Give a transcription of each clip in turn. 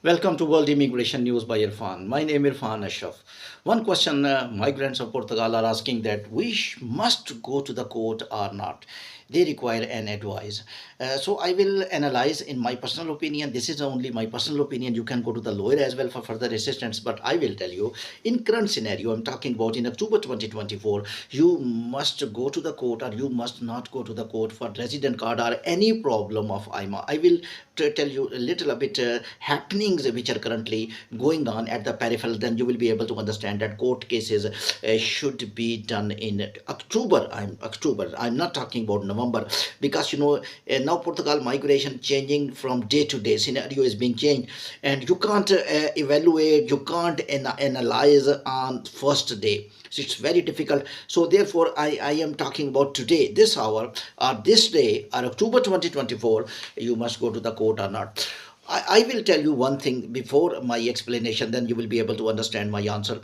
Welcome to World Immigration News by Irfan. My name is Irfan Ashraf. One question migrants of Portugal are asking that must go to the court or not. They require an advice. So I will analyze in my personal opinion. This is only my personal opinion. You can go to the lawyer as well for further assistance. But I will tell you, in current scenario, I'm talking about in October 2024, you must go to the court or you must not go to the court for resident card or any problem of AIMA. I will tell you a little bit happenings which are currently going on at the peripheral. Then you will be able to understand that court cases should be done in October. I'm not talking about November, because now Portugal migration changing from day to day. Scenario is being changed, and you can't evaluate, you can't analyze on first day. So it's very difficult. So therefore, I am talking about today, this hour, or this day, or October 2024, you must go to the court or not. I will tell you one thing before my explanation, then you will be able to understand my answer.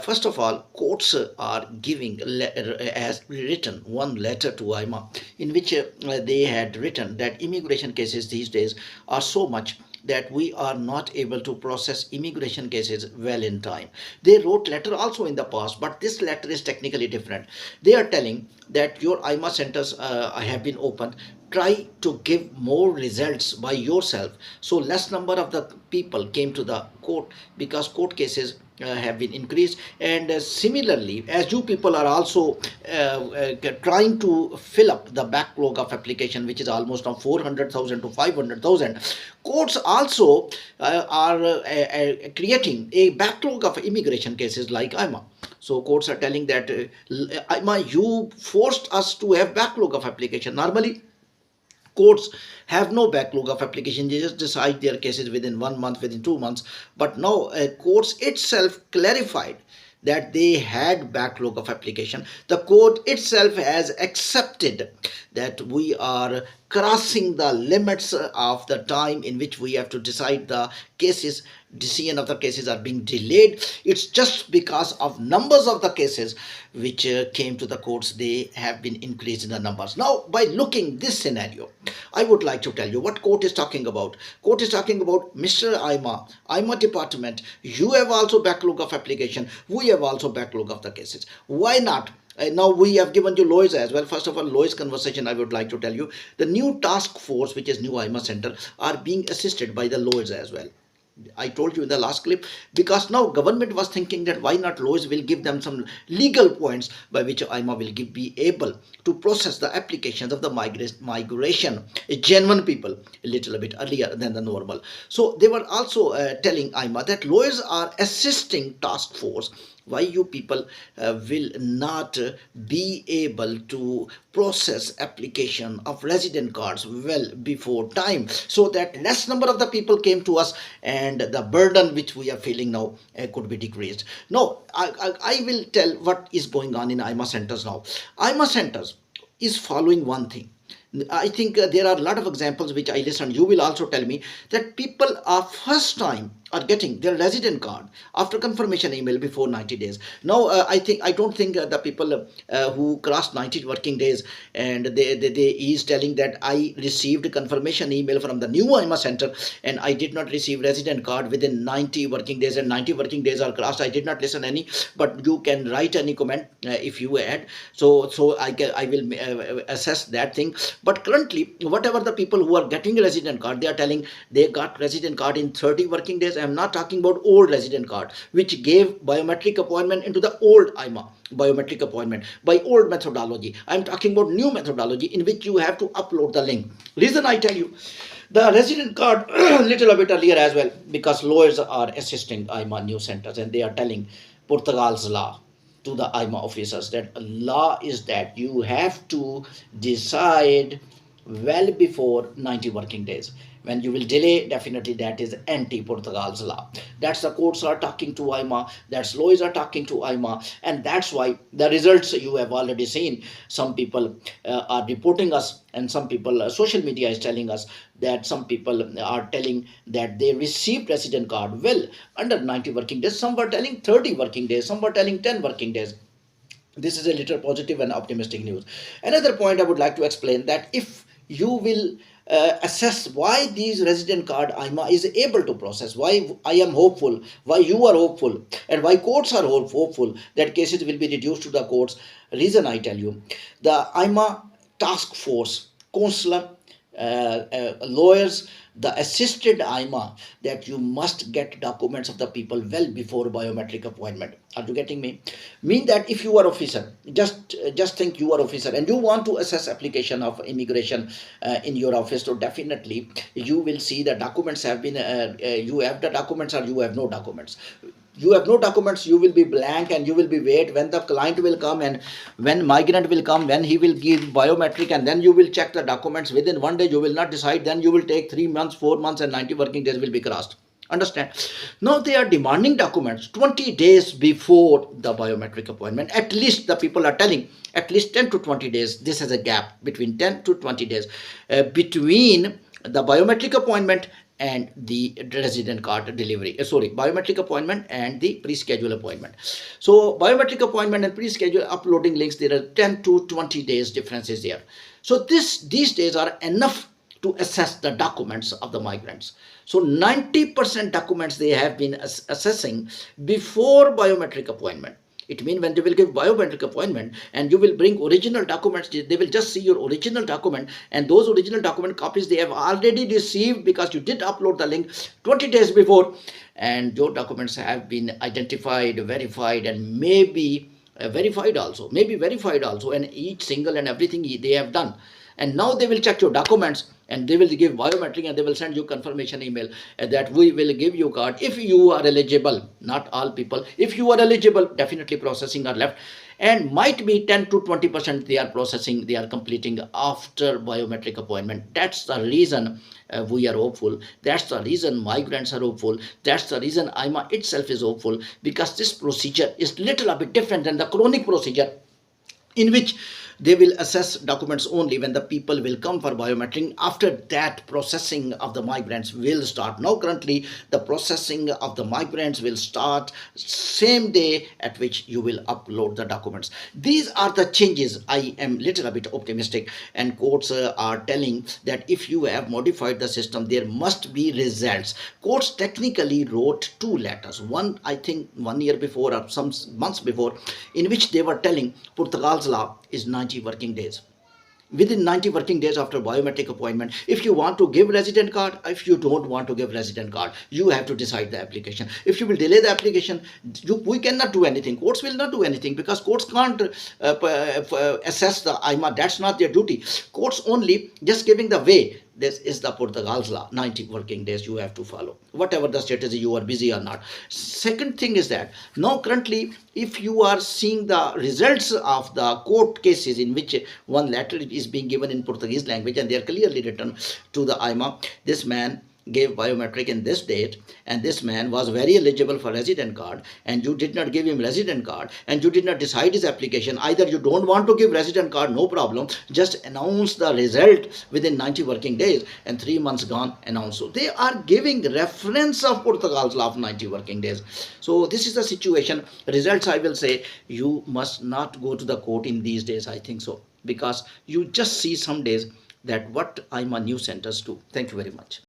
First of all, courts are giving, as written, one letter to AIMA in which they had written that immigration cases these days are so much that we are not able to process immigration cases well in time. They wrote letter also in the past, but this letter is technically different. They are telling that your AIMA centers have been opened. Try to give more results by yourself. So less number of the people came to the court because court cases have been increased. And similarly, as you people are also trying to fill up the backlog of application, which is almost from 400,000 to 500,000, courts also are creating a backlog of immigration cases like AIMA. So courts are telling that AIMA, you forced us to have backlog of application. Normally courts have no backlog of application. They just decide their cases within 1 month, within 2 months. But now courts itself clarified that they had backlog of application. The court itself has accepted that we are crossing the limits of the time in which we have to decide the cases. Decision of the cases are being delayed. It's just because of numbers of the cases which came to the courts. They have been increased in the numbers. Now, by looking this scenario, I would like to tell you what court is talking about. Court is talking about Mr. AIMA department. You have also backlog of application. We have also backlog of the cases. Why not? Now we have given you lawyers as well. First of all, lawyers conversation, I would like to tell you the new task force, which is new AIMA center, are being assisted by the lawyers as well. I told you in the last clip, because now government was thinking that why not lawyers will give them some legal points by which AIMA will be able to process the applications of the migration genuine people a little bit earlier than the normal. So they were also telling AIMA that lawyers are assisting task force. Why you people will not be able to process application of resident cards well before time, so that less number of the people came to us and the burden which we are feeling now could be decreased. Now I will tell what is going on in AIMA centers now. AIMA centers is following one thing. I think there are a lot of examples which I listened. You will also tell me that people are first time are getting their resident card after confirmation email before 90 days. Now, I don't think the people who crossed 90 working days and he is telling that I received confirmation email from the new AIMA center and I did not receive resident card within 90 working days, and 90 working days are crossed. I did not listen any, but you can write any comment if you add. So I will assess that thing. But currently, whatever the people who are getting a resident card, they are telling they got resident card in 30 working days. I am not talking about old resident card, which gave biometric appointment into the old AIMA biometric appointment by old methodology. I am talking about new methodology in which you have to upload the link. Reason I tell you the resident card little bit earlier as well, because lawyers are assisting AIMA new centers and they are telling Portugal's law to the AIMA officers that law is that you have to decide well before 90 working days. When you will delay, definitely that is anti-Portugal's law. That's the courts are talking to AIMA, that's lawyers are talking to AIMA, and that's why the results you have already seen. Some people are reporting us, and some people, social media is telling us that some people are telling that they received resident card well under 90 working days. Some were telling 30 working days, some were telling 10 working days. This is a little positive and optimistic news. Another point I would like to explain, that if you will assess why these resident card AIMA is able to process, why I am hopeful, why you are hopeful, and why courts are hopeful that cases will be reduced to the courts. Reason I tell you, the AIMA task force, consular, lawyers, the assisted AIMA, that you must get documents of the people well before biometric appointment. Are you getting me? Mean that if you are officer, just think you are officer and you want to assess application of immigration in your office, so definitely you will see the documents have been you have the documents or you have no documents. You have no documents, you will be blank and you will be wait when the client will come and when migrant will come, when he will give biometric, and then you will check the documents within 1 day. You will not decide, then you will take 3 months, 4 months, and 90 working days will be crossed. Understand? Now they are demanding documents 20 days before the biometric appointment. At least the people are telling at least 10 to 20 days. This is a gap between 10 to 20 days between the biometric appointment and the resident card delivery. Sorry, biometric appointment and the pre-schedule appointment. So biometric appointment and pre-schedule uploading links, there are 10 to 20 days differences there. So these days are enough to assess the documents of the migrants. So 90% documents they have been assessing before biometric appointment. It means when they will give biometric appointment and you will bring original documents, they will just see your original document, and those original document copies they have already received because you did upload the link 20 days before, and your documents have been identified, verified, and maybe verified also, and each single and everything they have done. And now they will check your documents and they will give biometric and they will send you confirmation email that we will give you card if you are eligible. Not all people. If you are eligible, definitely processing are left, and might be 10 to 20% they are processing, they are completing after biometric appointment. That's the reason we are hopeful. That's the reason migrants are hopeful. That's the reason AIMA itself is hopeful, because this procedure is little a bit different than the chronic procedure, in which they will assess documents only when the people will come for biometric. After that, processing of the migrants will start. Now currently the processing of the migrants will start same day at which you will upload the documents. These are the changes. I am little a bit optimistic, and courts are telling that if you have modified the system, there must be results. Courts technically wrote 2 letters, one I think 1 year before or some months before, in which they were telling Portugal's law is 90 working days. Within 90 working days after biometric appointment, if you want to give resident card, if you don't want to give resident card, you have to decide the application. If you will delay the application, we cannot do anything. Courts will not do anything because courts can't assess the AIMA. That's not their duty. Courts only just giving the way. This is the Portugal's law, 90 working days you have to follow, whatever the strategy, you are busy or not. Second thing is that now currently, if you are seeing the results of the court cases in which one letter is being given in Portuguese language and they are clearly written to the AIMA, this man gave biometric in this date and this man was very eligible for resident card, and you did not give him resident card and you did not decide his application. Either you don't want to give resident card, no problem, just announce the result within 90 working days, and 3 months gone, announce. So they are giving reference of Portugal's law of 90 working days. So this is the situation. Results, I will say, you must not go to the court in these days, I think so, because you just see some days that what AIMA news centers do. Thank you very much.